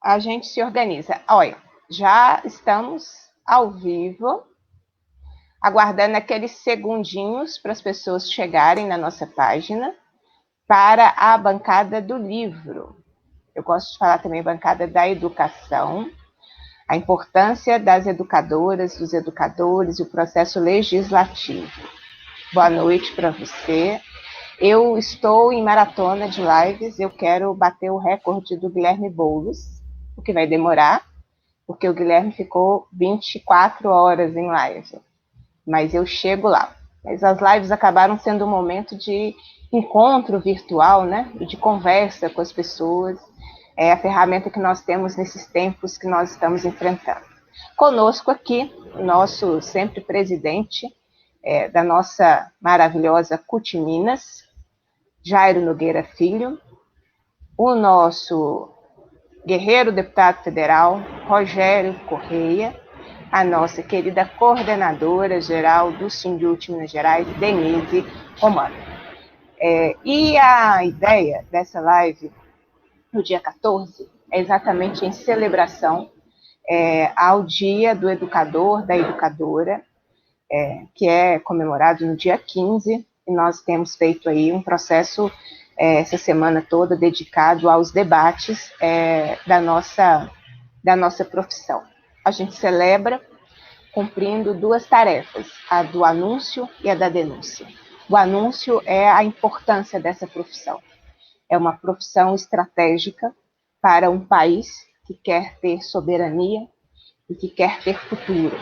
A gente se organiza. Olha, já estamos ao vivo, aguardando aqueles segundinhos para as pessoas chegarem na nossa página para a bancada do livro. Eu gosto de falar também bancada da educação, a importância das educadoras, dos educadores e o processo legislativo. Boa noite para você. Eu estou em maratona de lives, eu quero bater o recorde do Guilherme Boulos, o que vai demorar, porque o Guilherme ficou 24 horas em live, mas eu chego lá. Mas as lives acabaram sendo um momento de encontro virtual, né? De conversa com as pessoas. É a ferramenta que nós temos nesses tempos que nós estamos enfrentando. Conosco aqui, o nosso sempre presidente da nossa maravilhosa CUT Minas, Jairo Nogueira Filho, o nosso guerreiro deputado federal, Rogério Correia, a nossa querida coordenadora geral do Sindut Minas Gerais, Denise Romano. E a ideia dessa live, no dia 14, é exatamente em celebração ao Dia do Educador, da Educadora, que é comemorado no dia 15, e nós temos feito aí um processo essa semana toda dedicado aos debates da nossa profissão. A gente celebra cumprindo duas tarefas, a do anúncio e a da denúncia. O anúncio é a importância dessa profissão. É uma profissão estratégica para um país que quer ter soberania e que quer ter futuro.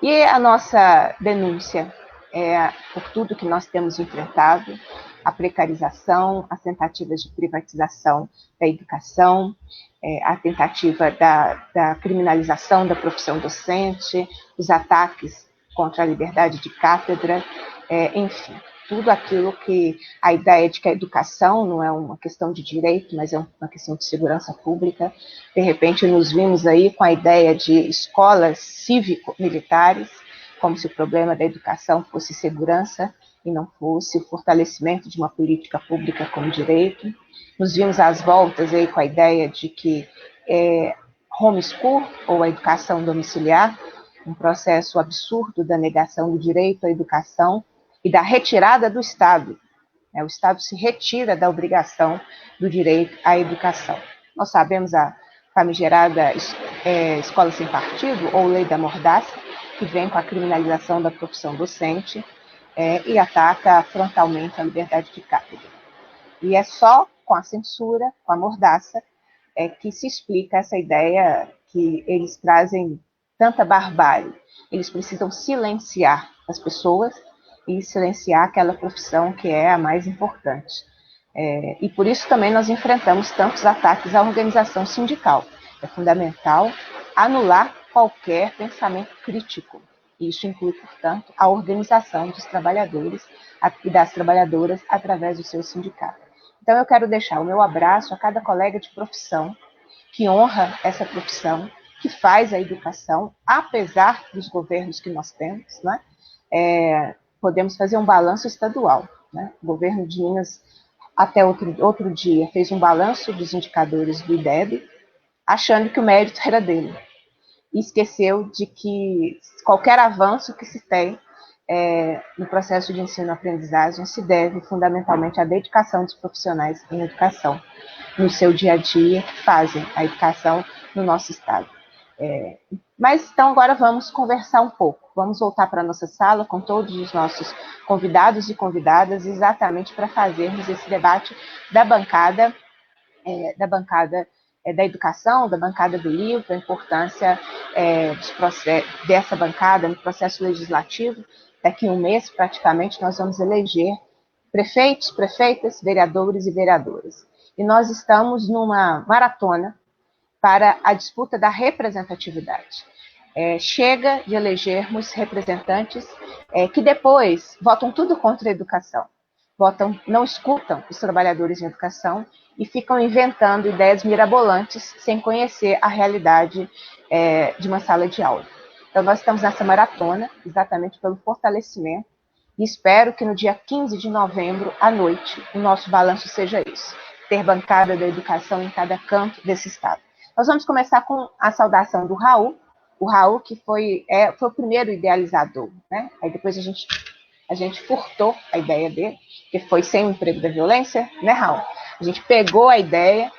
E a nossa denúncia por tudo que nós temos enfrentado, a precarização, as tentativas de privatização da educação, a tentativa da criminalização da profissão docente, os ataques contra a liberdade de cátedra, enfim, tudo aquilo que a ideia de que a educação não é uma questão de direito, mas é uma questão de segurança pública. De repente, nos vimos aí com a ideia de escolas cívico-militares, como se o problema da educação fosse segurança e não fosse o fortalecimento de uma política pública como direito. Nos vimos às voltas aí com a ideia de que homeschool, ou a educação domiciliar, um processo absurdo da negação do direito à educação e da retirada do Estado. O Estado se retira da obrigação do direito à educação. Nós sabemos a famigerada escola sem partido, ou lei da mordaça, que vem com a criminalização da profissão docente e ataca frontalmente a liberdade de cátedra. E é só com a censura, com a mordaça, que se explica essa ideia que eles trazem tanta barbárie. Eles precisam silenciar as pessoas e silenciar aquela profissão que é a mais importante. E por isso também nós enfrentamos tantos ataques à organização sindical. É fundamental anular qualquer pensamento crítico. Isso inclui, portanto, a organização dos trabalhadores e das trabalhadoras através do seu sindicato. Então eu quero deixar o meu abraço a cada colega de profissão que honra essa profissão, que faz a educação, apesar dos governos que nós temos, né? Podemos fazer um balanço estadual, né? O governo de Minas, até outro dia, fez um balanço dos indicadores do IDEB, achando que o mérito era dele. E esqueceu de que qualquer avanço que se tem no processo de ensino-aprendizagem se deve fundamentalmente à dedicação dos profissionais em educação, no seu dia a dia, que fazem a educação no nosso estado. Mas então agora vamos conversar um pouco. Vamos voltar para a nossa sala com todos os nossos convidados e convidadas, exatamente para fazermos esse debate da bancada da educação, da bancada do livro, a importância dessa bancada no processo legislativo. Daqui a um mês, praticamente, nós vamos eleger prefeitos, prefeitas, vereadores e vereadoras. E nós estamos numa maratona para a disputa da representatividade. Chega de elegermos representantes que depois votam tudo contra a educação, não escutam os trabalhadores de educação e ficam inventando ideias mirabolantes sem conhecer a realidade de uma sala de aula. Então, nós estamos nessa maratona exatamente pelo fortalecimento e espero que no dia 15 de novembro, à noite, o nosso balanço seja isso. ter bancada da educação em cada canto desse estado. Nós vamos começar com a saudação do Raul, o Raul que foi o primeiro idealizador, né? Aí depois a gente furtou a ideia dele, que foi Sem o Emprego da Violência, né, Raul? A gente pegou a ideia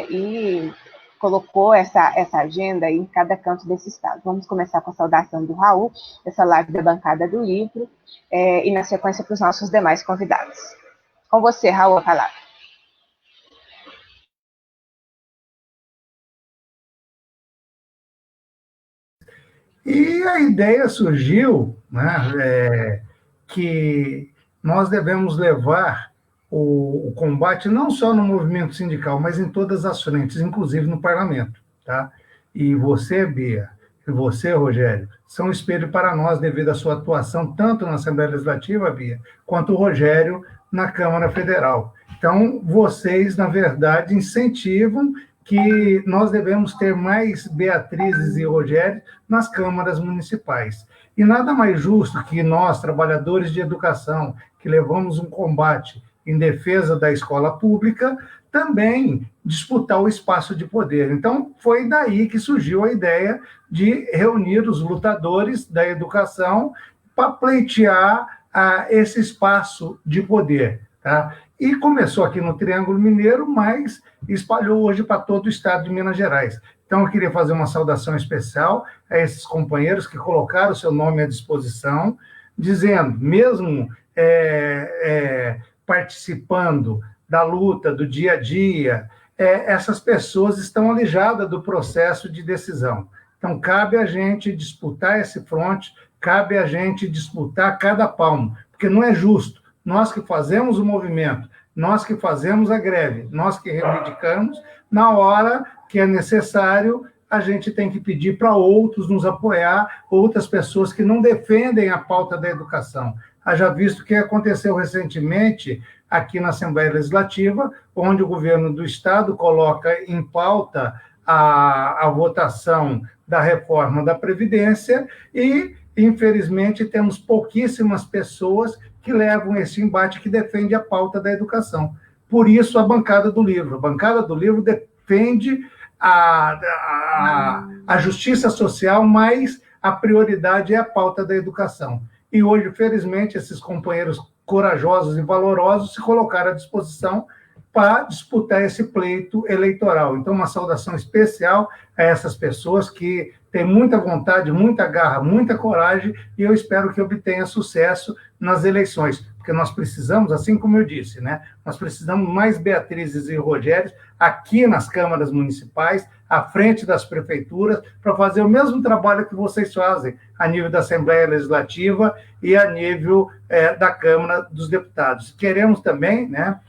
e colocou essa agenda aí em cada canto desse estado. Vamos começar com a saudação do Raul, essa live da bancada do livro, e na sequência para os nossos demais convidados. Com você, Raul, a palavra. E a ideia surgiu, né, que nós devemos levar o combate não só no movimento sindical, mas em todas as frentes, inclusive no parlamento. Tá? E você, Bia, e você, Rogério, são espelho para nós devido à sua atuação tanto na Assembleia Legislativa, Bia, quanto o Rogério na Câmara Federal. Então, vocês, na verdade, incentivam que nós devemos ter mais Beatrizes e Rogério nas câmaras municipais. E nada mais justo que nós, trabalhadores de educação, que levamos um combate em defesa da escola pública, também disputar o espaço de poder. Então, foi daí que surgiu a ideia de reunir os lutadores da educação para pleitear esse espaço de poder. Tá? E começou aqui no Triângulo Mineiro, mas espalhou hoje para todo o estado de Minas Gerais. Então, eu queria fazer uma saudação especial a esses companheiros que colocaram o seu nome à disposição, dizendo, mesmo participando da luta, do dia a dia, essas pessoas estão alijadas do processo de decisão. Então, cabe a gente disputar esse fronte, cabe a gente disputar cada palmo, porque não é justo. Nós que fazemos o movimento, nós que fazemos a greve, nós que reivindicamos, na hora que é necessário, a gente tem que pedir para outros nos apoiar, outras pessoas que não defendem a pauta da educação. Haja visto o que aconteceu recentemente aqui na Assembleia Legislativa, onde o governo do Estado coloca em pauta a votação da reforma da Previdência e, infelizmente, temos pouquíssimas pessoas que levam esse embate, que defende a pauta da educação. Por isso, a bancada do livro. A bancada do livro defende a justiça social, mas a prioridade é a pauta da educação. E hoje, felizmente, esses companheiros corajosos e valorosos se colocaram à disposição para disputar esse pleito eleitoral. Então, uma saudação especial a essas pessoas que têm muita vontade, muita garra, muita coragem, e eu espero que obtenha sucesso nas eleições, porque nós precisamos, assim como eu disse, né, nós precisamos mais Beatrizes e Rogérios aqui nas câmaras municipais, à frente das prefeituras, para fazer o mesmo trabalho que vocês fazem a nível da Assembleia Legislativa e a nível da Câmara dos Deputados. Queremos também, né,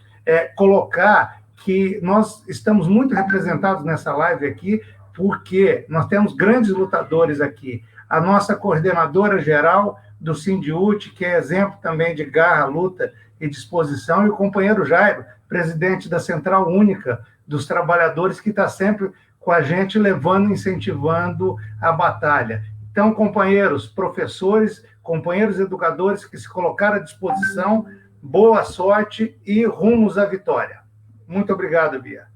colocar que nós estamos muito representados nessa live aqui, porque nós temos grandes lutadores aqui. A nossa coordenadora geral do Sindiúti, que é exemplo também de garra, luta e disposição, e o companheiro Jairo, presidente da Central Única dos Trabalhadores, que está sempre com a gente, levando, incentivando a batalha. Então, companheiros professores, companheiros educadores que se colocaram à disposição, boa sorte e rumos à vitória. Muito obrigado, Bia.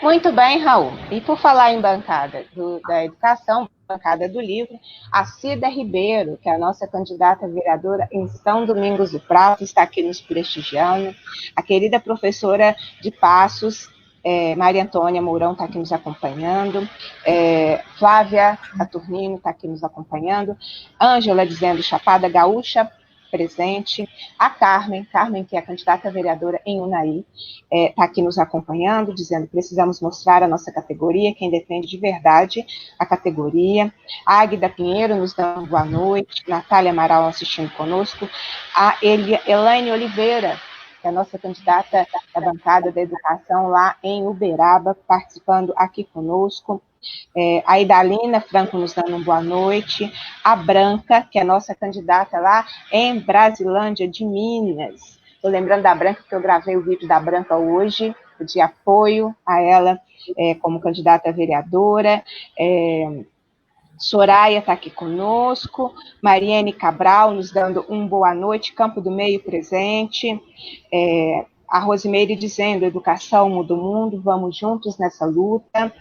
Muito bem, Raul. E por falar em bancada da educação, bancada do livro, a Cida Ribeiro, que é a nossa candidata vereadora em São Domingos do Prata, está aqui nos prestigiando. A querida professora de Passos, Maria Antônia Mourão, está aqui nos acompanhando. Flávia Saturnino está aqui nos acompanhando. Ângela dizendo Chapada Gaúcha, presente. A Carmen, que é a candidata vereadora em Unai, está aqui nos acompanhando, dizendo que precisamos mostrar a nossa categoria, quem defende de verdade a categoria. A Águida Pinheiro nos dando boa noite. Natália Amaral assistindo conosco. A Elaine Oliveira, que é a nossa candidata da bancada da educação lá em Uberaba, participando aqui conosco. A Idalina Franco nos dando uma boa noite, a Branca, que é a nossa candidata lá em Brasilândia de Minas. Estou lembrando da Branca, porque eu gravei o vídeo da Branca hoje, de apoio a ela como candidata a vereadora. Soraya está aqui conosco, Mariane Cabral nos dando um boa noite, Campo do Meio presente, A Rosimeire dizendo, educação muda o mundo, vamos juntos nessa luta.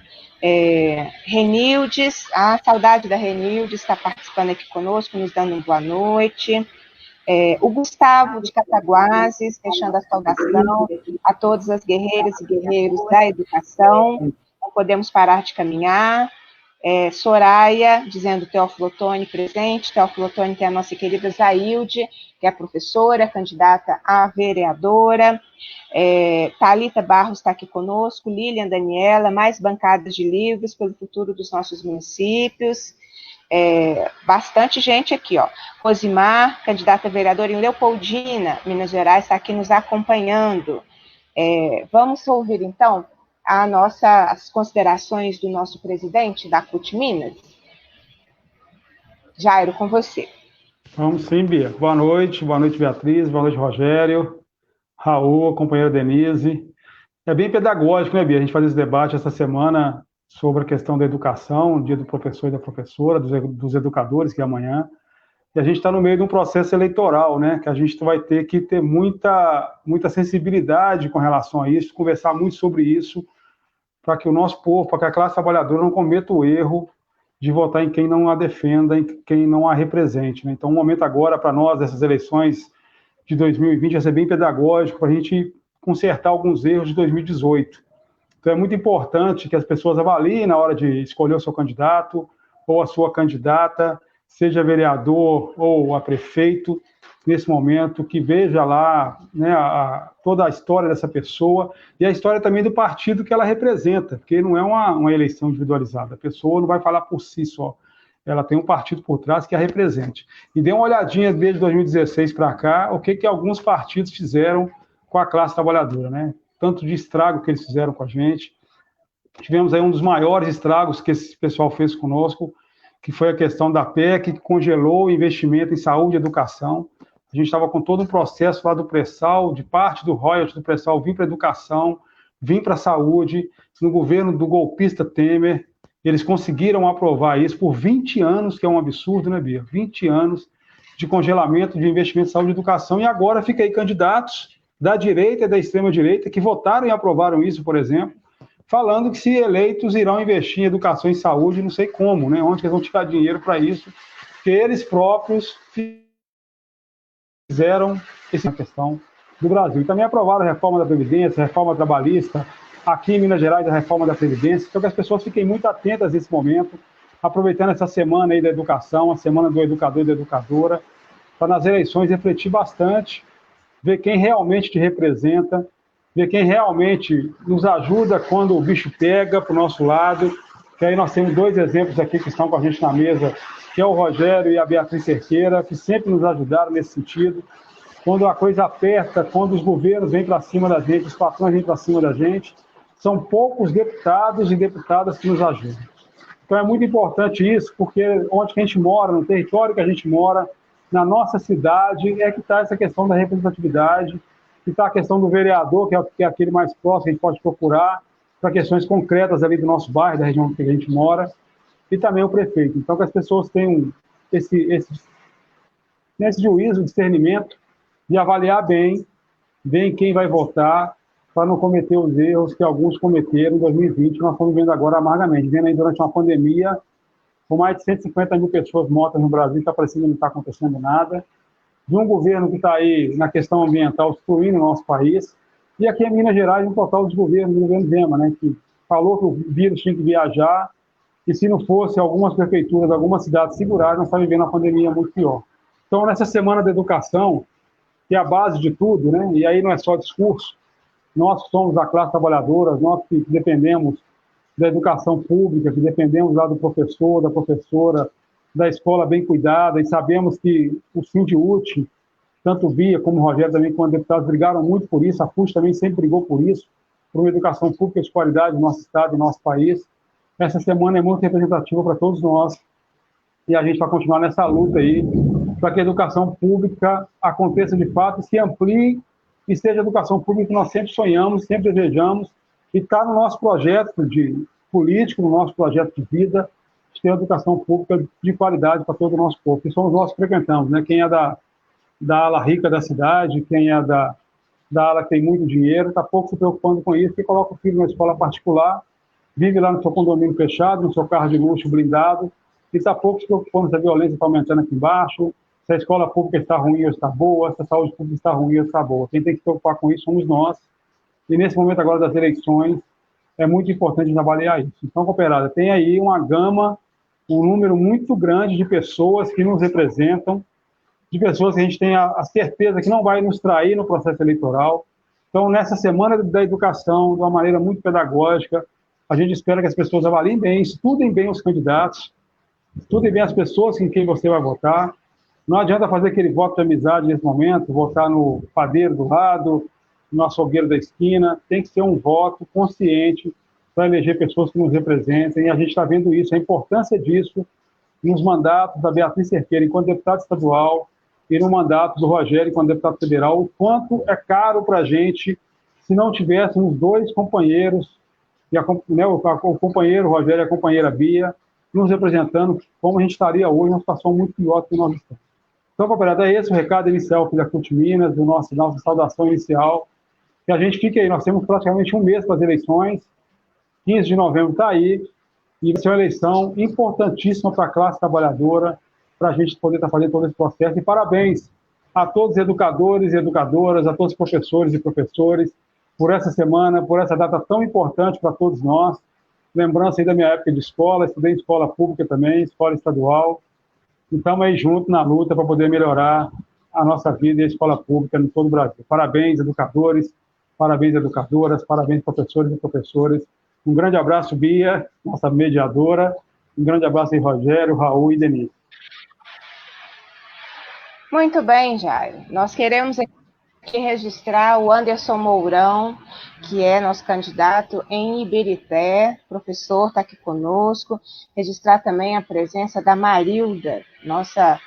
Renildes, a saudade da Renildes, está participando aqui conosco, nos dando uma boa noite. O Gustavo de Cataguases, deixando a saudação a todas as guerreiras e guerreiros da educação. Não podemos parar de caminhar. Soraya, dizendo Teófilo Otoni presente. Teófilo Otoni tem a nossa querida Zailde, que é professora, candidata a vereadora. Thalita Barros está aqui conosco, Lilian Daniela, mais bancadas de livros pelo futuro dos nossos municípios. Bastante gente aqui, ó. Rosimar, candidata a vereadora em Leopoldina, Minas Gerais, está aqui nos acompanhando. Vamos ouvir, então, as considerações do nosso presidente da CUT Minas. Jairo, com você. Vamos sim, Bia. Boa noite, Beatriz, boa noite, Rogério, Raul, a companheira Denise. É bem pedagógico, né, Bia? A gente faz esse debate essa semana sobre a questão da educação, dia do professor e da professora, dos educadores, que é amanhã. E a gente está no meio de um processo eleitoral, né? Que a gente vai ter que ter muita sensibilidade com relação a isso, conversar muito sobre isso, para que o nosso povo, para que a classe trabalhadora não cometa o erro de votar em quem não a defenda, em quem não a represente, né? Então, o momento agora, para nós, dessas eleições de 2020, vai ser bem pedagógico, para a gente consertar alguns erros de 2018. Então, é muito importante que as pessoas avaliem na hora de escolher o seu candidato ou a sua candidata, seja vereador ou a prefeito, nesse momento, que veja lá, né, toda a história dessa pessoa e a história também do partido que ela representa, porque não é uma eleição individualizada. A pessoa não vai falar por si só. Ela tem um partido por trás que a represente. E dê uma olhadinha desde 2016 para cá, o que alguns partidos fizeram com a classe trabalhadora, né? Tanto de estrago que eles fizeram com a gente. Tivemos aí um dos maiores estragos que esse pessoal fez conosco, que foi a questão da PEC, que congelou o investimento em saúde e educação. A gente estava com todo um processo lá do pré-sal, de parte do royalties do pré-sal vir para a educação, vir para a saúde. No governo do golpista Temer, eles conseguiram aprovar isso por 20 anos, que é um absurdo, né, Bia? 20 anos de congelamento de investimento em saúde e educação, e agora fica aí candidatos da direita e da extrema-direita que votaram e aprovaram isso, por exemplo, falando que, se eleitos, irão investir em educação e saúde, não sei como, né? Onde eles vão tirar dinheiro para isso, porque eles próprios fizeram essa questão do Brasil. E também aprovaram a reforma da Previdência, a reforma trabalhista, aqui em Minas Gerais, a reforma da Previdência. Então, que as pessoas fiquem muito atentas nesse momento, aproveitando essa semana aí da educação, a semana do educador e da educadora, para nas eleições refletir bastante, ver quem realmente te representa, ver quem realmente nos ajuda quando o bicho pega para o nosso lado, que aí nós temos dois exemplos aqui que estão com a gente na mesa, que é o Rogério e a Beatriz Cerqueira, que sempre nos ajudaram nesse sentido. Quando a coisa aperta, quando os governos vêm para cima da gente, os patrões vêm para cima da gente, são poucos deputados e deputadas que nos ajudam. Então é muito importante isso, porque onde que a gente mora, no território que a gente mora, na nossa cidade, é que está essa questão da representatividade, que está a questão do vereador, que é aquele mais próximo que a gente pode procurar, para questões concretas ali do nosso bairro, da região que a gente mora, e também o prefeito. Então, que as pessoas tenham esse juízo, discernimento, de avaliar bem quem vai votar, para não cometer os erros que alguns cometeram em 2020, nós estamos vendo agora amargamente, vendo aí durante uma pandemia, com mais de 150 mil pessoas mortas no Brasil, está parecendo que não está acontecendo nada, de um governo que está aí na questão ambiental destruindo o nosso país, e aqui em Minas Gerais, um total desgoverno do governo Zema, né, que falou que o vírus tinha que viajar, e se não fosse algumas prefeituras, algumas cidades segurarem, nós estamos vivendo uma pandemia muito pior. Então, nessa semana da educação, que é a base de tudo, né, e aí não é só discurso, nós que somos a classe trabalhadora, nós que dependemos da educação pública, que dependemos lá do professor, da professora, da escola bem cuidada, e sabemos que o Sindicute, tanto o Bia como o Rogério também, como deputados, brigaram muito por isso, a FUS também sempre brigou por isso, por uma educação pública de qualidade no nosso estado e no nosso país. Essa semana é muito representativa para todos nós, e a gente vai continuar nessa luta aí, para que a educação pública aconteça de fato, se amplie e seja a educação pública que nós sempre sonhamos, sempre desejamos, e está no nosso projeto de político, no nosso projeto de vida, de ter uma educação pública de qualidade para todo o nosso povo, que somos nós que frequentamos, né? Quem é da ala rica da cidade, quem é da ala que tem muito dinheiro, está pouco se preocupando com isso, que coloca o filho na escola particular, vive lá no seu condomínio fechado, no seu carro de luxo blindado, e está pouco se preocupando se a violência está aumentando aqui embaixo, se a escola pública está ruim ou está boa, se a saúde pública está ruim ou está boa. Quem tem que se preocupar com isso somos nós. E nesse momento agora das eleições, é muito importante avaliar isso. Então, cooperada, tem aí uma gama, um número muito grande de pessoas que nos representam, de pessoas que a gente tem a certeza que não vai nos trair no processo eleitoral. Então, nessa semana da educação, de uma maneira muito pedagógica, a gente espera que as pessoas avaliem bem, estudem bem os candidatos, estudem bem as pessoas em quem você vai votar. Não adianta fazer aquele voto de amizade nesse momento, votar no padeiro do lado, no açougueiro da esquina. Tem que ser um voto consciente para eleger pessoas que nos representem, e a gente está vendo isso, a importância disso nos mandatos da Beatriz Cerqueira enquanto deputada estadual e no mandato do Rogério enquanto deputado federal, o quanto é caro para a gente se não tivéssemos dois companheiros, o companheiro Rogério e a companheira Bia, nos representando, como a gente estaria hoje numa situação muito pior do que nós estamos. Então, cooperada, é esse o recado inicial da CUT Minas, nossa saudação inicial, que a gente fique aí, nós temos praticamente um mês para as eleições, 15 de novembro está aí, e vai ser uma eleição importantíssima para a classe trabalhadora, para a gente poder estar fazendo todo esse processo. E parabéns a todos os educadores e educadoras, a todos os professores e professores, por essa semana, por essa data tão importante para todos nós. Lembrança aí da minha época de escola, estudei em escola pública também, escola estadual. E estamos aí juntos na luta para poder melhorar a nossa vida e a escola pública em todo o Brasil. Parabéns, educadores, parabéns, educadoras, parabéns, professores e professores. Um grande abraço, Bia, nossa mediadora. Um grande abraço aí, Rogério, Raul e Denise. Muito bem, Jairo. Nós queremos aqui registrar o Anderson Mourão, que é nosso candidato em Ibirité, professor, está aqui conosco. Registrar também a presença da Marilda, nossa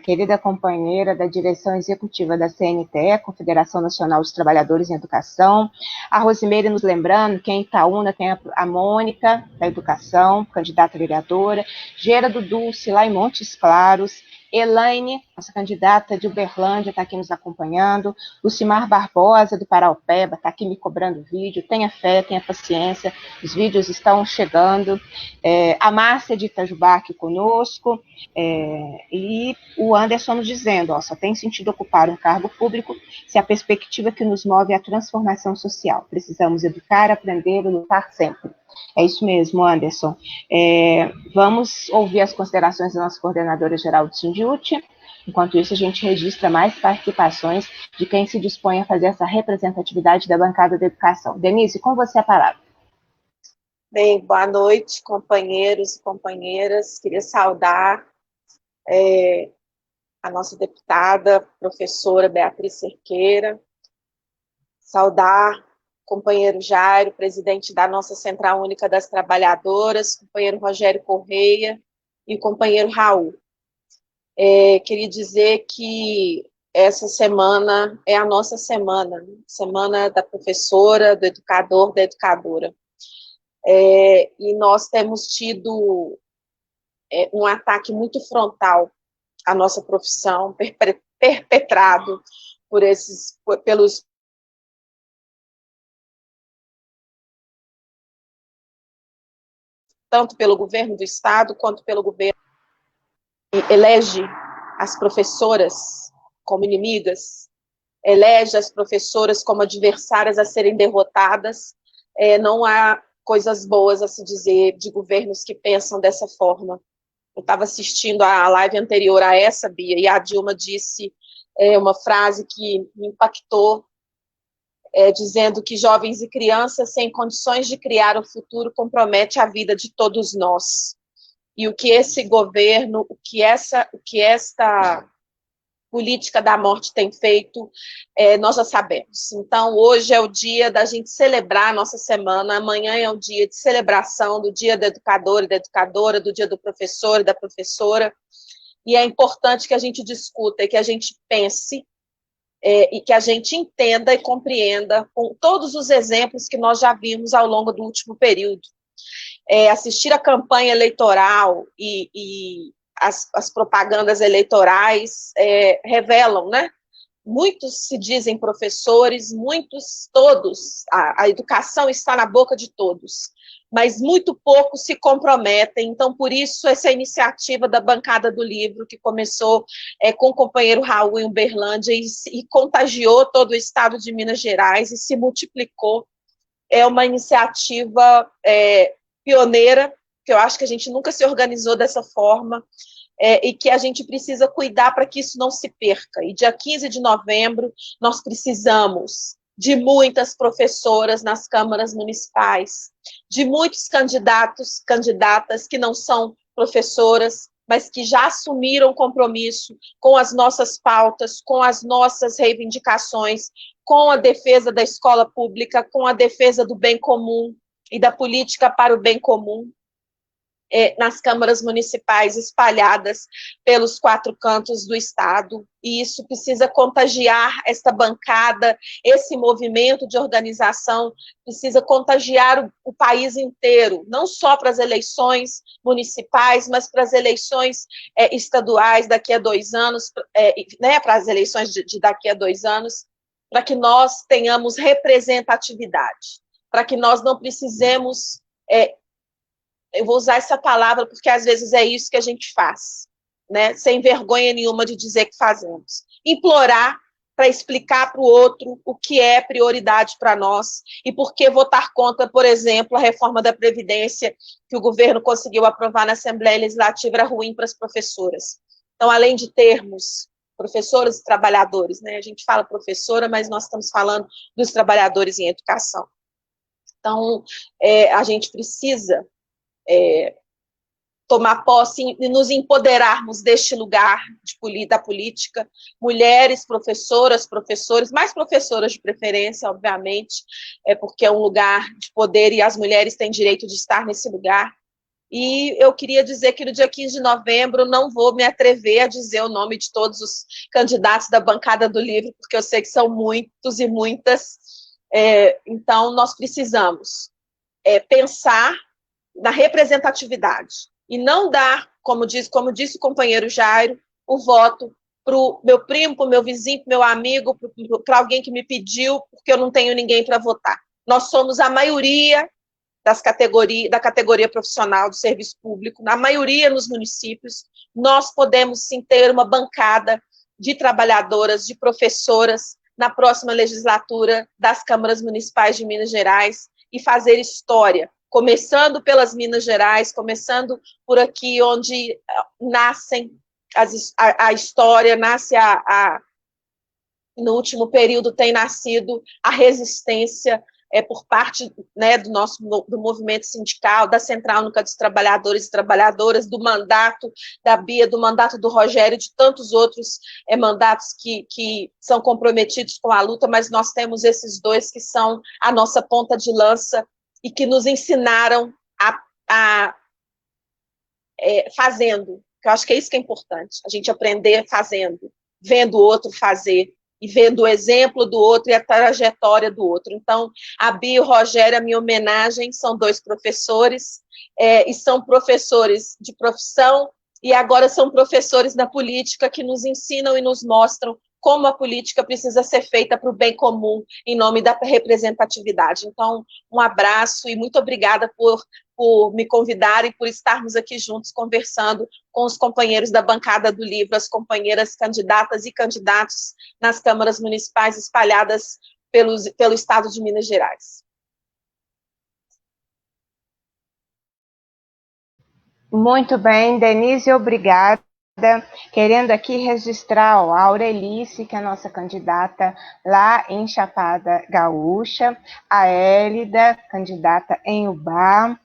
querida companheira da direção executiva da CNTE, Confederação Nacional dos Trabalhadores em Educação. A Rosimeire nos lembrando que em Itaúna tem a Mônica, da Educação, candidata a vereadora. Gerardo Dulce, lá em Montes Claros. Elaine, nossa candidata de Uberlândia, está aqui nos acompanhando. Lucimar Barbosa, do Paraupeba, está aqui me cobrando vídeo. Tenha fé, tenha paciência, os vídeos estão chegando. A Márcia de Itajubá aqui conosco. E o Anderson nos dizendo, só tem sentido ocupar um cargo público se a perspectiva que nos move é a transformação social. Precisamos educar, aprender e lutar sempre. É isso mesmo, Anderson. Vamos ouvir as considerações da nossa coordenadora geral do Sindiúti. Enquanto isso, a gente registra mais participações de quem se dispõe a fazer essa representatividade da bancada da educação. Denise, com você a palavra. Bem, boa noite, companheiros e companheiras. Queria saudar a nossa deputada, professora Beatriz Cerqueira, saudar companheiro Jairo, presidente da nossa Central Única das Trabalhadoras, companheiro Rogério Correia e o companheiro Raul. Queria dizer que essa semana é a nossa semana, semana da professora, do educador, da educadora. E nós temos tido um ataque muito frontal à nossa profissão, perpetrado pelos tanto pelo governo do Estado, quanto pelo governo que elege as professoras como inimigas, elege as professoras como adversárias a serem derrotadas. Não há coisas boas a se dizer de governos que pensam dessa forma. Eu estava assistindo a live anterior a essa, Bia, e a Dilma disse uma frase que me impactou, dizendo que jovens e crianças sem condições de criar o futuro compromete a vida de todos nós. E o que esse governo, o que esta política da morte tem feito, nós já sabemos. Então, hoje é o dia da gente celebrar a nossa semana, amanhã é o dia de celebração do dia do educador e da educadora, do dia do professor e da professora, e é importante que a gente discuta e que a gente pense e que a gente entenda e compreenda com todos os exemplos que nós já vimos ao longo do último período. Assistir a campanha eleitoral e as propagandas eleitorais revelam, né, muitos se dizem professores, todos, a educação está na boca de todos, mas muito poucos se comprometem. Então, por isso, essa iniciativa da Bancada do Livro, que começou com o companheiro Raul em Uberlândia e contagiou todo o estado de Minas Gerais e se multiplicou, é uma iniciativa pioneira, que eu acho que a gente nunca se organizou dessa forma, e que a gente precisa cuidar para que isso não se perca. E dia 15 de novembro, nós precisamos de muitas professoras nas câmaras municipais, de muitos candidatos, candidatas que não são professoras, mas que já assumiram compromisso com as nossas pautas, com as nossas reivindicações, com a defesa da escola pública, com a defesa do bem comum e da política para o bem comum, nas câmaras municipais espalhadas pelos 4 cantos do estado, e isso precisa contagiar esta bancada, esse movimento de organização precisa contagiar o país inteiro, não só para as eleições municipais, mas para as eleições estaduais daqui a 2 anos, para as eleições de daqui a 2 anos, para que nós tenhamos representatividade, para que nós não precisemos eu vou usar essa palavra porque às vezes é isso que a gente faz, né? Sem vergonha nenhuma de dizer que fazemos. Implorar para explicar para o outro o que é prioridade para nós e por que votar contra, por exemplo, a reforma da Previdência que o governo conseguiu aprovar na Assembleia Legislativa era ruim para as professoras. Então, além de termos professores e trabalhadores, né? A gente fala professora, mas nós estamos falando dos trabalhadores em educação. Então, a gente precisa tomar posse e nos empoderarmos deste lugar da política, mulheres, professoras, professores, mais professoras de preferência, obviamente, porque é um lugar de poder e as mulheres têm direito de estar nesse lugar. E eu queria dizer que no dia 15 de novembro não vou me atrever a dizer o nome de todos os candidatos da Bancada do Livro, porque eu sei que são muitos e muitas, então nós precisamos pensar na representatividade e não dar, como disse o companheiro Jairo, o voto para o meu primo, para o meu vizinho, para o meu amigo, para alguém que me pediu, porque eu não tenho ninguém para votar. Nós somos a maioria da categoria profissional do serviço público, na maioria nos municípios, nós podemos sim ter uma bancada de trabalhadoras, de professoras, na próxima legislatura das câmaras municipais de Minas Gerais e fazer história, começando pelas Minas Gerais, começando por aqui onde nascem a história, no último período tem nascido a resistência por parte, né, do movimento sindical, da Central Única dos Trabalhadores e Trabalhadoras, do mandato da Bia, do mandato do Rogério, de tantos outros mandatos que são comprometidos com a luta, mas nós temos esses 2 que são a nossa ponta de lança e que nos ensinaram fazendo, que eu acho que é isso que é importante, a gente aprender fazendo, vendo o outro fazer, e vendo o exemplo do outro e a trajetória do outro. Então, a Bia e o Rogério, a minha homenagem, são 2 professores, e são professores de profissão, e agora são professores da política que nos ensinam e nos mostram como a política precisa ser feita para o bem comum, em nome da representatividade. Então, um abraço e muito obrigada por me convidarem, por estarmos aqui juntos conversando com os companheiros da Bancada do Livro, as companheiras candidatas e candidatos nas câmaras municipais espalhadas pelo estado de Minas Gerais. Muito bem, Denise, obrigada. Querendo aqui registrar a Aurelice, que é a nossa candidata lá em Chapada Gaúcha, a Hélida, candidata em Ubá,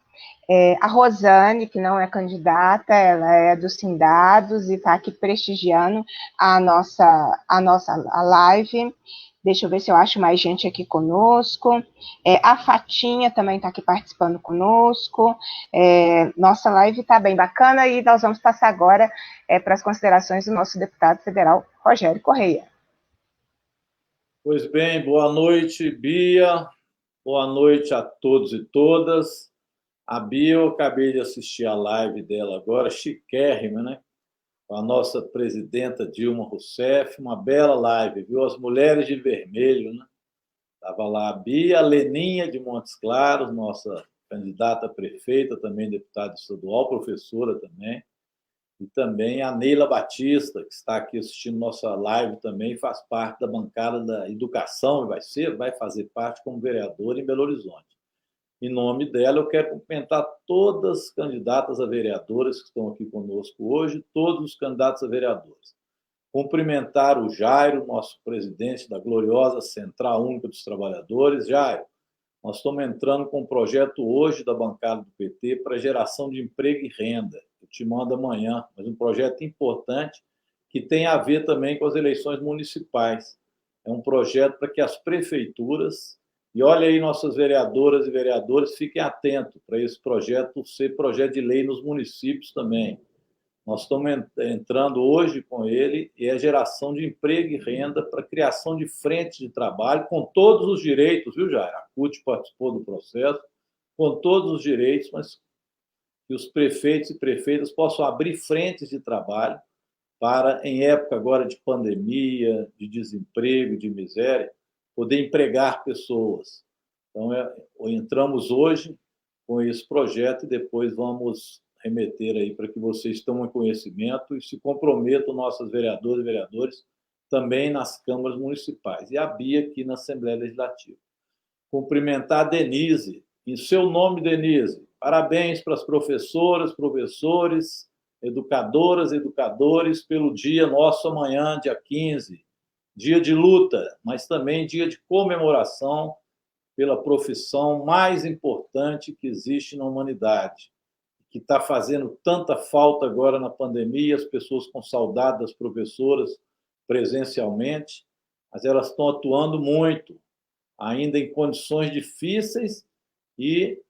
a Rosane, que não é candidata, ela é dos Sindados e está aqui prestigiando a nossa live. Deixa eu ver se eu acho mais gente aqui conosco. A Fatinha também está aqui participando conosco. Nossa live está bem bacana e nós vamos passar agora para as considerações do nosso deputado federal, Rogério Correia. Pois bem, boa noite, Bia. Boa noite a todos e todas. A Bia, eu acabei de assistir a live dela agora, chiquérrima, né? com a nossa presidenta Dilma Rousseff, uma bela live, viu? As Mulheres de Vermelho, né? Estava lá a Bia, a Leninha de Montes Claros, nossa candidata a prefeita, também deputada estadual, professora também, e também a Neila Batista, que está aqui assistindo nossa live também, faz parte da bancada da educação e vai fazer parte como vereadora em Belo Horizonte. Em nome dela, eu quero cumprimentar todas as candidatas a vereadoras que estão aqui conosco hoje, todos os candidatos a vereadores. Cumprimentar o Jairo, nosso presidente da gloriosa Central Única dos Trabalhadores. Jairo, nós estamos entrando com um projeto hoje da bancada do PT para geração de emprego e renda. Eu te mando amanhã, mas um projeto importante que tem a ver também com as eleições municipais. É um projeto para que as prefeituras, e olha aí nossas vereadoras e vereadores, fiquem atentos para esse projeto ser projeto de lei nos municípios também. Nós estamos entrando hoje com ele e é geração de emprego e renda para criação de frentes de trabalho com todos os direitos, viu, Jair? A CUT participou do processo, com todos os direitos, mas que os prefeitos e prefeitas possam abrir frentes de trabalho para, em época agora de pandemia, de desemprego, de miséria, poder empregar pessoas. Então, entramos hoje com esse projeto e depois vamos remeter aí para que vocês tomem conhecimento e se comprometam, nossas vereadoras e vereadores, também nas câmaras municipais. E a Bia aqui na Assembleia Legislativa. Cumprimentar a Denise. Em seu nome, Denise, parabéns para as professoras, professores, educadoras, educadores, pelo dia nosso amanhã, dia 15, dia de luta, mas também dia de comemoração pela profissão mais importante que existe na humanidade, que está fazendo tanta falta agora na pandemia, as pessoas com saudade das professoras presencialmente, mas elas estão atuando muito, ainda em condições difíceis, e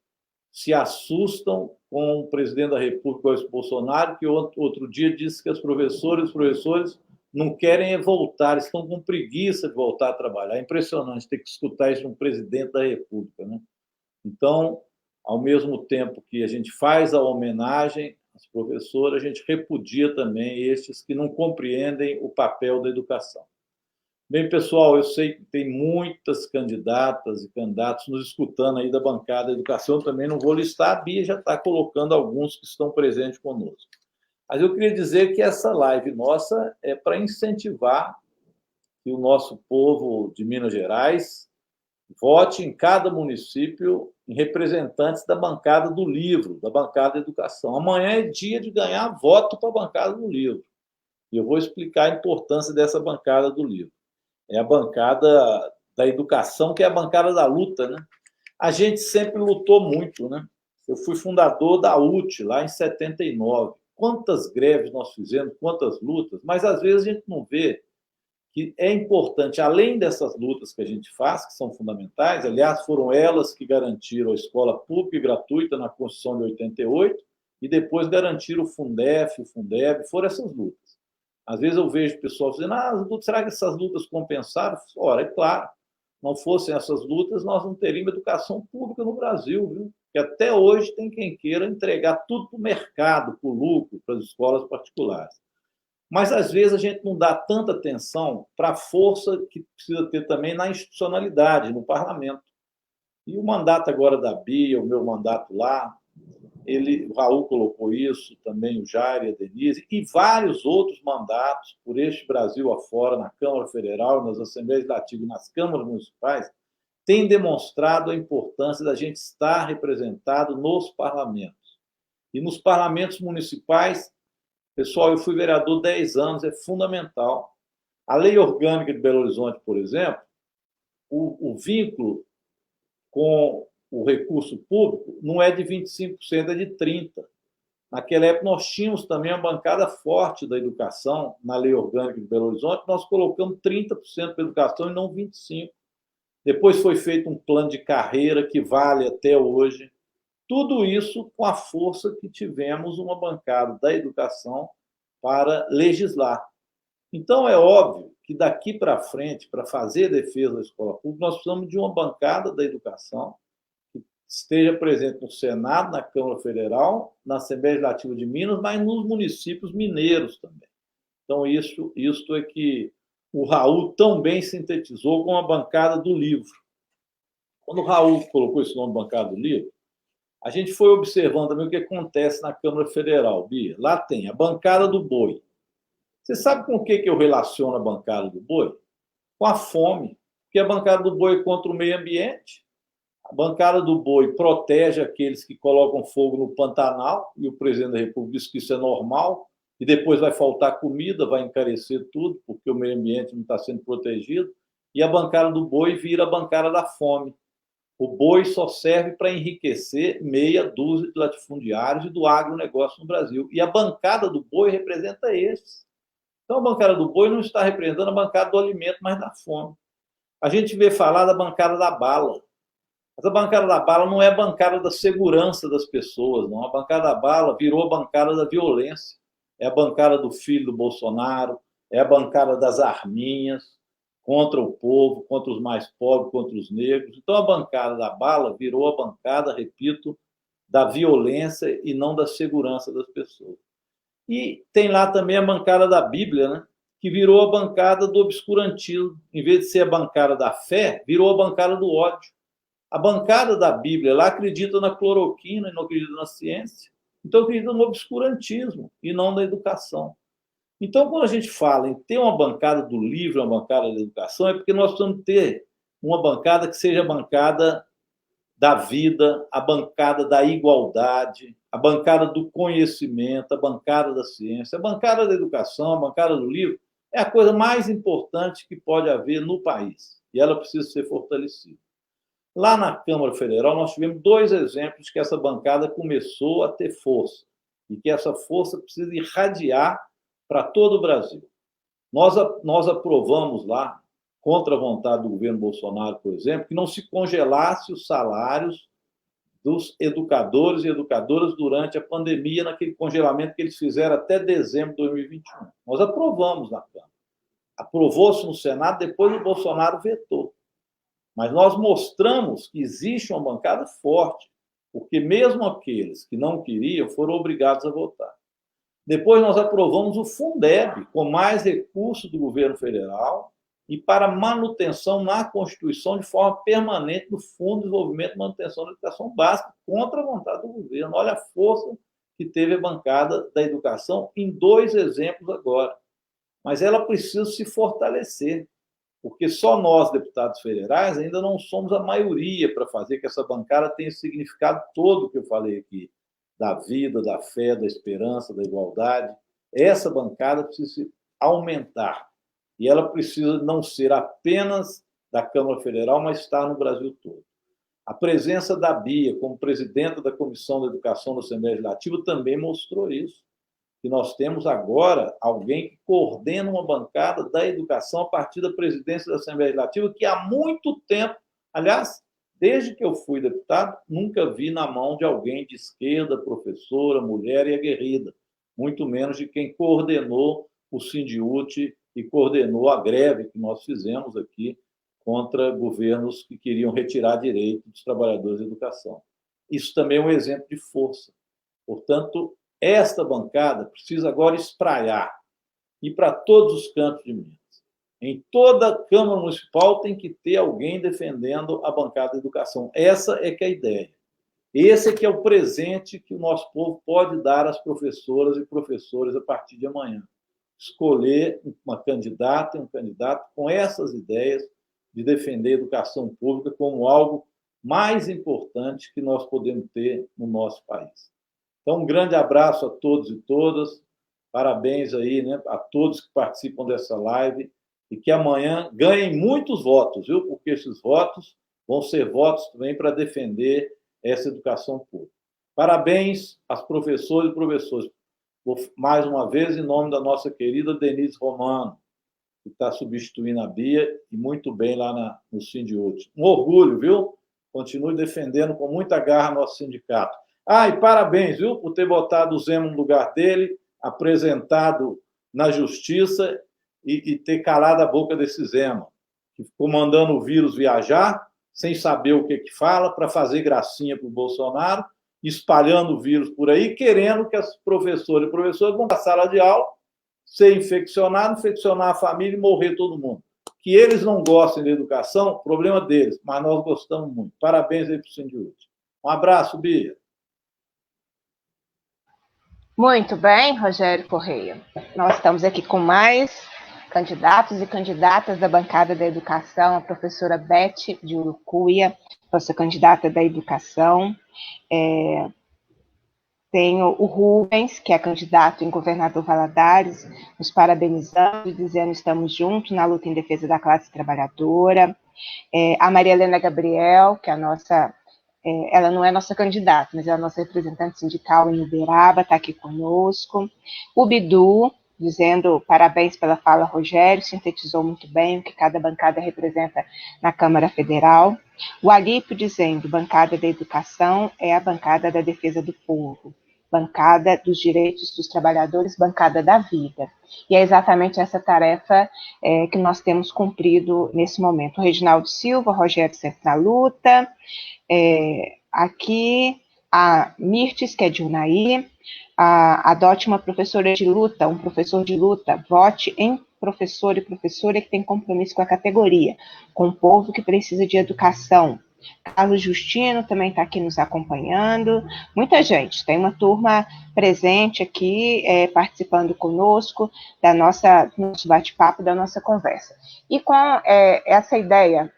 se assustam com o presidente da República, Bolsonaro, que outro dia disse que as professoras e os professores não querem voltar, estão com preguiça de voltar a trabalhar. É impressionante ter que escutar isso de um presidente da República, né? Então, ao mesmo tempo que a gente faz a homenagem às professoras, a gente repudia também estes que não compreendem o papel da educação. Bem, pessoal, eu sei que tem muitas candidatas e candidatos nos escutando aí da bancada da educação, eu também não vou listar, a Bia já está colocando alguns que estão presentes conosco. Mas eu queria dizer que essa live nossa é para incentivar que o nosso povo de Minas Gerais vote em cada município em representantes da bancada do livro, da bancada da educação. Amanhã é dia de ganhar voto para a bancada do livro. E eu vou explicar a importância dessa bancada do livro. É a bancada da educação, que é a bancada da luta, né? A gente sempre lutou muito, né? Eu fui fundador da UT lá em 79. Quantas greves nós fizemos, quantas lutas, mas às vezes a gente não vê que é importante, além dessas lutas que a gente faz, que são fundamentais, aliás, foram elas que garantiram a escola pública e gratuita na Constituição de 88 e depois garantiram o Fundef, o Fundeb, foram essas lutas. Às vezes eu vejo pessoal dizendo, será que essas lutas compensaram? Ora, é claro, não fossem essas lutas, nós não teríamos educação pública no Brasil, viu? Que até hoje tem quem queira entregar tudo para o mercado, para o lucro, para as escolas particulares. Mas, às vezes, a gente não dá tanta atenção para a força que precisa ter também na institucionalidade, no parlamento. E o mandato agora da Bia, o meu mandato lá, o Raul colocou isso, também o Jair e a Denise, e vários outros mandatos por este Brasil afora, na Câmara Federal, nas Assembleias Legislativas e nas câmaras municipais, têm demonstrado a importância da gente estar representado nos parlamentos. E nos parlamentos municipais, pessoal, eu fui vereador 10 anos, é fundamental. A Lei Orgânica de Belo Horizonte, por exemplo, o vínculo com o recurso público não é de 25%, é de 30%. Naquela época, nós tínhamos também a bancada forte da educação na Lei Orgânica de Belo Horizonte, nós colocamos 30% para a educação e não 25%. Depois foi feito um plano de carreira que vale até hoje. Tudo isso com a força que tivemos uma bancada da educação para legislar. Então, é óbvio que daqui para frente, para fazer defesa da escola pública, nós precisamos de uma bancada da educação que esteja presente no Senado, na Câmara Federal, na Assembleia Legislativa de Minas, mas nos municípios mineiros também. Então, isto é que o Raul tão bem sintetizou com a bancada do livro. Quando o Raul colocou esse nome bancada do livro, a gente foi observando também o que acontece na Câmara Federal, Bia. Lá tem a bancada do boi. Você sabe com o que eu relaciono a bancada do boi? Com a fome. Porque a bancada do boi é contra o meio ambiente. A bancada do boi protege aqueles que colocam fogo no Pantanal, e o presidente da República diz que isso é normal, e depois vai faltar comida, vai encarecer tudo, porque o meio ambiente não está sendo protegido. E a bancada do boi vira a bancada da fome. O boi só serve para enriquecer meia dúzia de latifundiários e do agronegócio no Brasil. E a bancada do boi representa esses. Então, a bancada do boi não está representando a bancada do alimento, mas da fome. A gente vê falar da bancada da bala. Mas a bancada da bala não é a bancada da segurança das pessoas, não. A bancada da bala virou a bancada da violência. É a bancada do filho do Bolsonaro, é a bancada das arminhas, contra o povo, contra os mais pobres, contra os negros. Então, a bancada da bala virou a bancada, repito, da violência e não da segurança das pessoas. E tem lá também a bancada da Bíblia, né? Que virou a bancada do obscurantismo. Em vez de ser a bancada da fé, virou a bancada do ódio. A bancada da Bíblia lá acredita na cloroquina e não acredita na ciência. Então, acredita no obscurantismo e não na educação. Então, quando a gente fala em ter uma bancada do livro, uma bancada da educação, é porque nós precisamos ter uma bancada que seja a bancada da vida, a bancada da igualdade, a bancada do conhecimento, a bancada da ciência, a bancada da educação, a bancada do livro, é a coisa mais importante que pode haver no país. E ela precisa ser fortalecida. Lá na Câmara Federal, nós tivemos 2 exemplos que essa bancada começou a ter força e que essa força precisa irradiar para todo o Brasil. Nós aprovamos lá, contra a vontade do governo Bolsonaro, por exemplo, que não se congelasse os salários dos educadores e educadoras durante a pandemia, naquele congelamento que eles fizeram até dezembro de 2021. Nós aprovamos na Câmara. Aprovou-se no Senado, depois o Bolsonaro vetou. Mas nós mostramos que existe uma bancada forte, porque mesmo aqueles que não queriam foram obrigados a votar. Depois nós aprovamos o Fundeb, com mais recursos do governo federal e para manutenção na Constituição de forma permanente do Fundo de Desenvolvimento e Manutenção da Educação Básica, contra a vontade do governo. Olha a força que teve a bancada da educação em 2 exemplos agora. Mas ela precisa se fortalecer, porque só nós, deputados federais, ainda não somos a maioria para fazer que essa bancada tenha esse significado todo que eu falei aqui, da vida, da fé, da esperança, da igualdade. Essa bancada precisa aumentar. E ela precisa não ser apenas da Câmara Federal, mas estar no Brasil todo. A presença da Bia como presidenta da Comissão da Educação da Assembleia Legislativa também mostrou isso. Que nós temos agora alguém que coordena uma bancada da educação a partir da presidência da Assembleia Legislativa, que há muito tempo, aliás, desde que eu fui deputado, nunca vi na mão de alguém de esquerda, professora, mulher e aguerrida, muito menos de quem coordenou o Sindiúte e coordenou a greve que nós fizemos aqui contra governos que queriam retirar direito dos trabalhadores da educação. Isso também é um exemplo de força. Portanto, esta bancada precisa agora espraiar, ir para todos os cantos de Minas. Em toda a Câmara Municipal tem que ter alguém defendendo a bancada da educação. Essa é que é a ideia. Esse é que é o presente que o nosso povo pode dar às professoras e professores a partir de amanhã. Escolher uma candidata e um candidato com essas ideias de defender a educação pública como algo mais importante que nós podemos ter no nosso país. Então, um grande abraço a todos e todas. Parabéns aí, né, a todos que participam dessa live. E que amanhã ganhem muitos votos, viu? Porque esses votos vão ser votos também para defender essa educação pública. Parabéns às professoras e professores. Mais uma vez, em nome da nossa querida Denise Romano, que está substituindo a Bia, e muito bem lá no Sindiúte. Um orgulho, viu? Continue defendendo com muita garra nosso sindicato. E parabéns, viu? Por ter botado o Zema no lugar dele, apresentado na Justiça e ter calado a boca desse Zema, que ficou mandando o vírus viajar, sem saber o que fala, para fazer gracinha para o Bolsonaro, espalhando o vírus por aí, querendo que as professoras e professores vão para a sala de aula ser infeccionado, infeccionar a família e morrer todo mundo. Que eles não gostem da educação, problema deles, mas nós gostamos muito. Parabéns aí para o Sindiúte. Um abraço, Bia. Muito bem, Rogério Correia. Nós estamos aqui com mais candidatos e candidatas da bancada da educação, a professora Beth de Urucuia, nossa candidata da educação. Tenho o Rubens, que é candidato em governador Valadares, nos parabenizando, dizendo que estamos juntos na luta em defesa da classe trabalhadora. A Maria Helena Gabriel, que é a nossa, ela não é nossa candidata, mas é a nossa representante sindical em Uberaba, está aqui conosco. O Bidu, dizendo parabéns pela fala, Rogério, sintetizou muito bem o que cada bancada representa na Câmara Federal. O Alípio dizendo, bancada da educação é a bancada da defesa do povo, bancada dos direitos dos trabalhadores, bancada da vida. E é exatamente essa tarefa que nós temos cumprido nesse momento. O Reginaldo Silva, Rogério sempre na luta, aqui a Mirtes, que é de Unai, adote uma professora de luta, um professor de luta, vote em professor e professora que tem compromisso com a categoria, com o povo que precisa de educação. Carlos Justino também está aqui nos acompanhando, muita gente, tem uma turma presente aqui, participando conosco da nosso bate-papo, da nossa conversa. E com essa ideia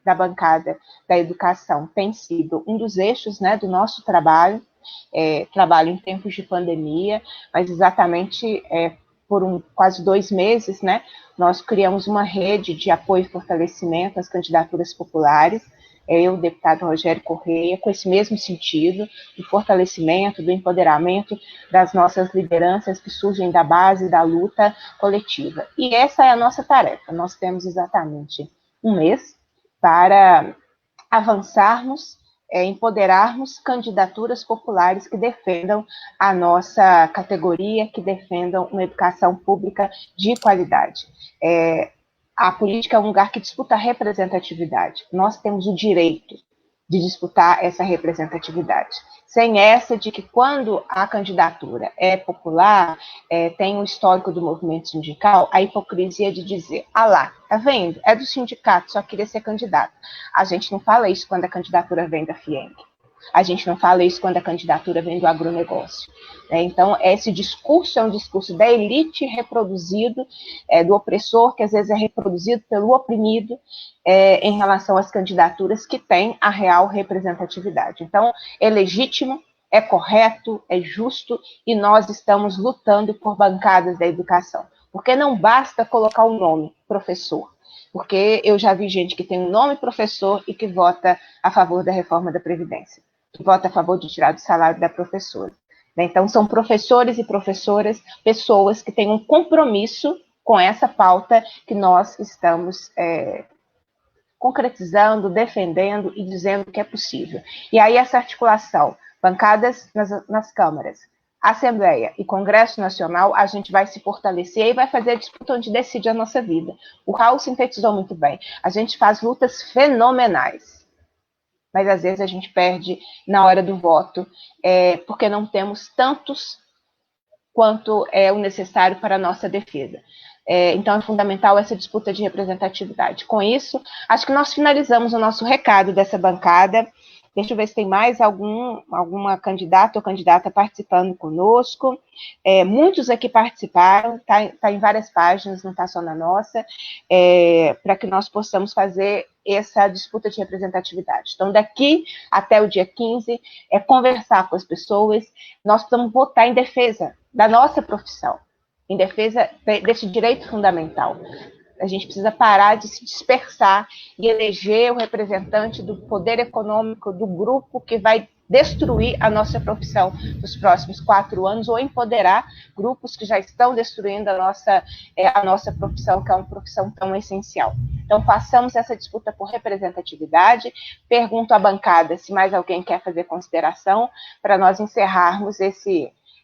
da bancada da educação tem sido um dos eixos, né, do nosso trabalho, trabalho em tempos de pandemia, mas exatamente por quase 2 meses, né, nós criamos uma rede de apoio e fortalecimento às candidaturas populares, eu, o deputado Rogério Correia, com esse mesmo sentido, do fortalecimento, do empoderamento das nossas lideranças que surgem da base da luta coletiva. E essa é a nossa tarefa, nós temos exatamente 1 mês para avançarmos, empoderarmos candidaturas populares que defendam a nossa categoria, que defendam uma educação pública de qualidade. A política é um lugar que disputa representatividade. Nós temos o direito de disputar essa representatividade. Sem essa de que quando a candidatura é popular, tem um histórico do movimento sindical, a hipocrisia de dizer, lá, tá vendo? É do sindicato, só queria ser candidato. A gente não fala isso quando a candidatura vem da FIENG. A gente não fala isso quando a candidatura vem do agronegócio. Então, esse discurso é um discurso da elite reproduzido, do opressor, que às vezes é reproduzido pelo oprimido, em relação às candidaturas que têm a real representatividade. Então, é legítimo, é correto, é justo, e nós estamos lutando por bancadas da educação. Porque não basta colocar o nome professor. Porque eu já vi gente que tem um nome professor e que vota a favor da reforma da Previdência, que vota a favor de tirar do salário da professora. Então, são professores e professoras, pessoas que têm um compromisso com essa pauta que nós estamos concretizando, defendendo e dizendo que é possível. E aí essa articulação, bancadas nas câmaras, Assembleia e Congresso Nacional, a gente vai se fortalecer e vai fazer a disputa onde decide a nossa vida. O Raul sintetizou muito bem. A gente faz lutas fenomenais, mas às vezes a gente perde na hora do voto, porque não temos tantos quanto é o necessário para a nossa defesa. Então é fundamental essa disputa de representatividade. Com isso, acho que nós finalizamos o nosso recado dessa bancada. Deixa eu ver se tem mais alguma candidata ou candidata participando conosco. Muitos aqui participaram, tá em várias páginas, não está só na nossa, para que nós possamos fazer essa disputa de representatividade. Então, daqui até o dia 15, conversar com as pessoas, nós precisamos votar em defesa da nossa profissão, em defesa desse direito fundamental. A gente precisa parar de se dispersar e eleger o representante do poder econômico do grupo que vai destruir a nossa profissão nos próximos 4 anos ou empoderar grupos que já estão destruindo a nossa profissão, que é uma profissão tão essencial. Então, façamos essa disputa por representatividade. Pergunto à bancada se mais alguém quer fazer consideração para nós encerrarmos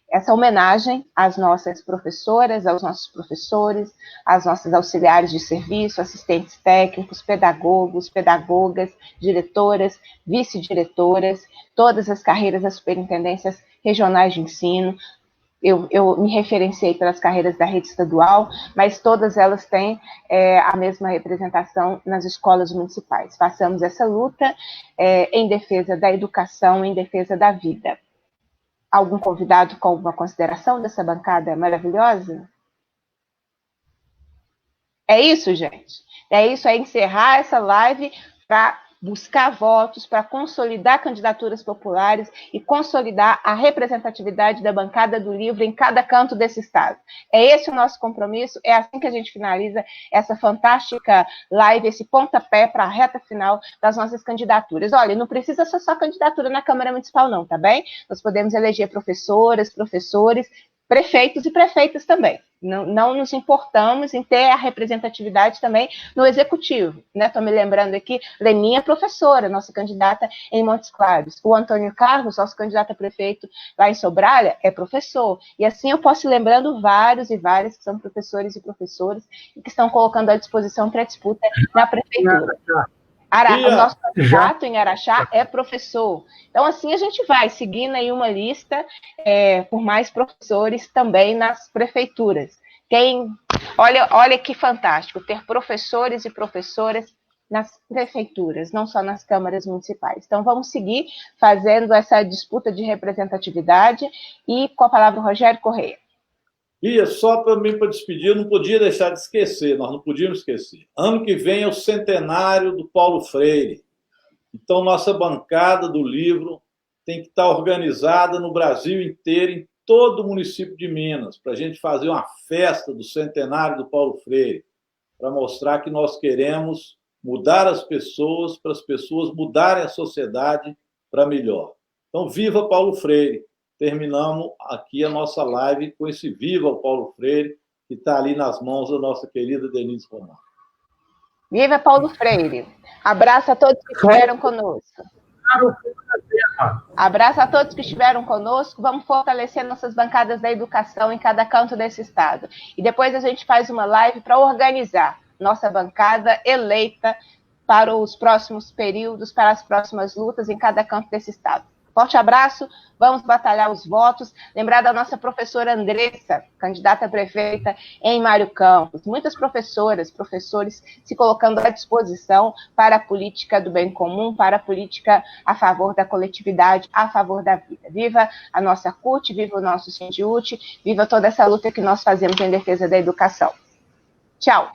essa homenagem às nossas professoras, aos nossos professores, às nossas auxiliares de serviço, assistentes técnicos, pedagogos, pedagogas, diretoras, vice-diretoras, todas as carreiras das superintendências regionais de ensino, Eu me referenciei pelas carreiras da rede estadual, mas todas elas têm a mesma representação nas escolas municipais. Façamos essa luta em defesa da educação, em defesa da vida. Algum convidado com uma consideração dessa bancada maravilhosa? É isso, gente. É isso, é encerrar essa live para buscar votos, para consolidar candidaturas populares e consolidar a representatividade da bancada do livro em cada canto desse estado. É esse o nosso compromisso, é assim que a gente finaliza essa fantástica live, esse pontapé para a reta final das nossas candidaturas. Olha, não precisa ser só candidatura na Câmara Municipal não, tá bem? Nós podemos eleger professoras, professores, prefeitos e prefeitas também. Não nos importamos em ter a representatividade também no executivo, né? Estou me lembrando aqui, Leninha é professora, nossa candidata em Montes Claros. O Antônio Carlos, nosso candidato a prefeito lá em Sobralha, é professor. E assim eu posso ir lembrando vários e várias que são professores e professoras e que estão colocando à disposição para disputa na prefeitura. O nosso candidato em Araxá é professor. Então, assim, a gente vai seguindo aí uma lista por mais professores também nas prefeituras. Olha que fantástico, ter professores e professoras nas prefeituras, não só nas câmaras municipais. Então, vamos seguir fazendo essa disputa de representatividade e com a palavra o Rogério Correia. Bia, só também para despedir, eu não podia deixar de esquecer, nós não podíamos esquecer. Ano que vem é o centenário do Paulo Freire. Então, nossa bancada do livro tem que estar organizada no Brasil inteiro, em todo o município de Minas, para a gente fazer uma festa do centenário do Paulo Freire, para mostrar que nós queremos mudar as pessoas, para as pessoas mudarem a sociedade para melhor. Então, viva Paulo Freire! Terminamos aqui a nossa live com esse Viva o Paulo Freire, que está ali nas mãos da nossa querida Denise Romano. Viva Paulo Freire! Abraço a todos que estiveram conosco. Abraço a todos que estiveram conosco. Vamos fortalecer nossas bancadas da educação em cada canto desse estado. E depois a gente faz uma live para organizar nossa bancada eleita para os próximos períodos, para as próximas lutas em cada canto desse estado. Forte abraço, vamos batalhar os votos. Lembrar da nossa professora Andressa, candidata a prefeita em Mário Campos. Muitas professoras, professores se colocando à disposição para a política do bem comum, para a política a favor da coletividade, a favor da vida. Viva a nossa CUT, viva o nosso Sindiúti, viva toda essa luta que nós fazemos em defesa da educação. Tchau.